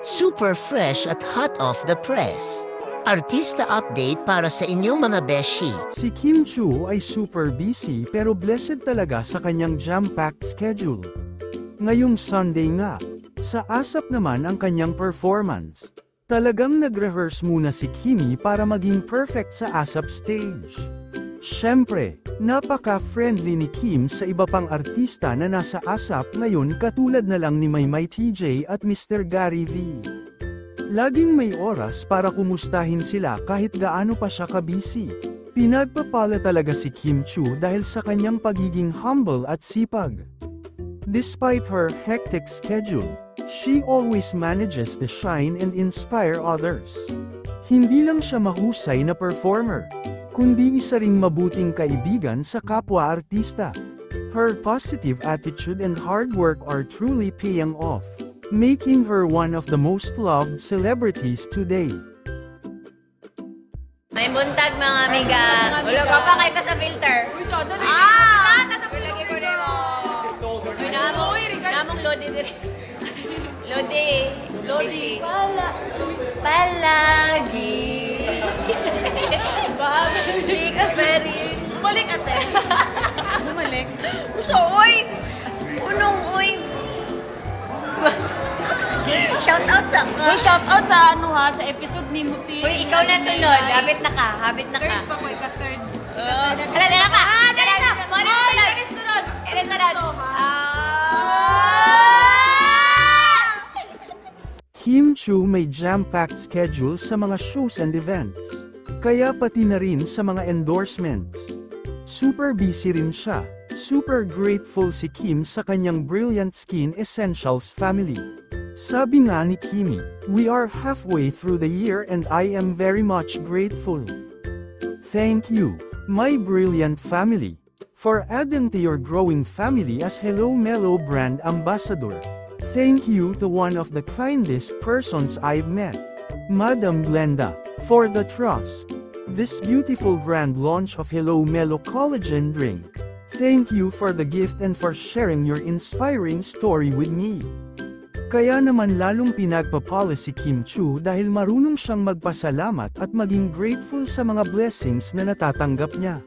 Super fresh at hot off the press. Artista update para sa inyong mga beshi. Si Kim Chiu ay super busy pero blessed talaga sa kanyang jam-packed schedule. Ngayong Sunday nga, sa ASAP naman ang kanyang performance. Talagang nag-rehearse muna si Kimi para maging perfect sa ASAP stage. Siyempre, napaka-friendly ni Kim sa iba pang artista na nasa ASAP ngayon katulad na lang ni Maymay TJ at Mr. Gary V. Laging may oras para kumustahin sila kahit gaano pa siya ka-busy. Pinagpapala talaga si Kim Chiu dahil sa kanyang pagiging humble at sipag. Despite her hectic schedule, she always manages to shine and inspire others. Hindi lang siya mahusay na performer, kundi isa ring mabuting kaibigan sa kapwa-artista. Her positive attitude and hard work are truly paying off, making her one of the most loved celebrities today. May buntag mga amiga. Wala ka pa kahit sa filter. Uy, Chodo, Nasa filter mo rin mo. Namong Lodi din. Lodi. Palagi. Hindi ka very. Bumalik ate. Bumalik. So, uy! Unong uy! Shout out sa ka. Uy, shout out sa sa episode ni Muti. Uy, ikaw na sunod. Habit na ka. Third pa ko, ika-third. Dala ka! Dala na! Sunod! Kim Chiu may jam-packed schedule sa mga shows and events. Kaya pati na rin sa mga endorsements. Super busy rin siya. Super grateful si Kim sa kanyang Brilliant Skin Essentials family. Sabi nga ni Kimi, "We are halfway through the year and I am very much grateful. Thank you, my brilliant family, for adding to your growing family as Hello Mellow brand ambassador. Thank you to one of the kindest persons I've met, Madam Glenda, for the trust. This beautiful brand launch of Hello Mellow Collagen Drink. Thank you for the gift and for sharing your inspiring story with me." Kaya naman lalong pinagpapala si Kim Chiu dahil marunong siyang magpasalamat at maging grateful sa mga blessings na natatanggap niya.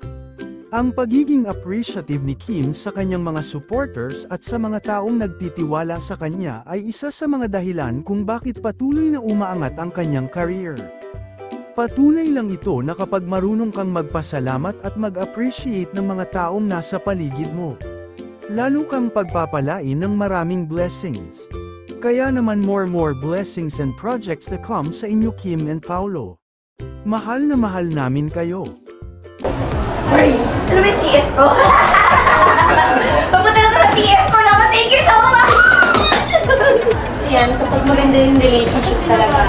Ang pagiging appreciative ni Kim sa kanyang mga supporters at sa mga taong nagtitiwala sa kanya ay isa sa mga dahilan kung bakit patuloy na umaangat ang kanyang career. Patunay lang ito na kapag marunong kang magpasalamat at mag-appreciate ng mga taong nasa paligid mo, lalo kang pagpapalain ng maraming blessings. Kaya naman more blessings and projects to come sa inyo Kim and Paolo. Mahal na mahal namin kayo. Ay, ano ba yung TF ko? Papunta na sa TF ko na ako. Thank you so much! Yan, kapag maganda yung relationship talaga,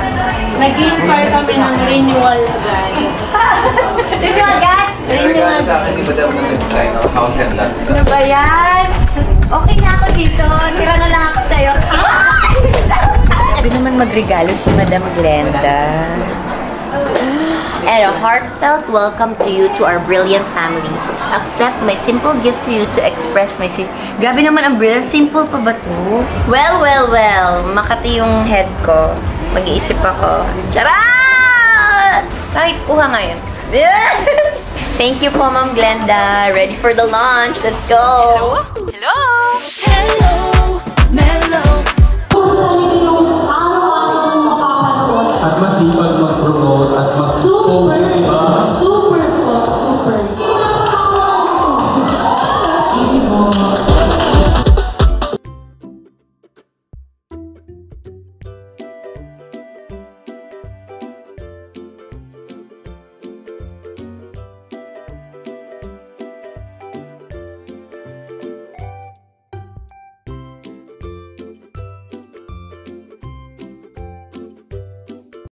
naging part kami ng renewal guys. Renewal agad? Renewal. Sa akin, di ba daw nag-design ng house and lot? Ano ba yan? Okay na ako dito. Tira na lang ako sa'yo. Sabi naman magregalo si Madam Glenda. And a heartfelt welcome to you to our brilliant family. Accept my simple gift to you to express my Grabe naman ang brilliant. Simple pa ba to? Well. Makati yung head ko. Mag-iisip ako. Charot! Kahit kuha ngayon. Thank you po, Ma'am Glenda. Ready for the launch. Let's go! Hello! Hello, Mellow. At masipag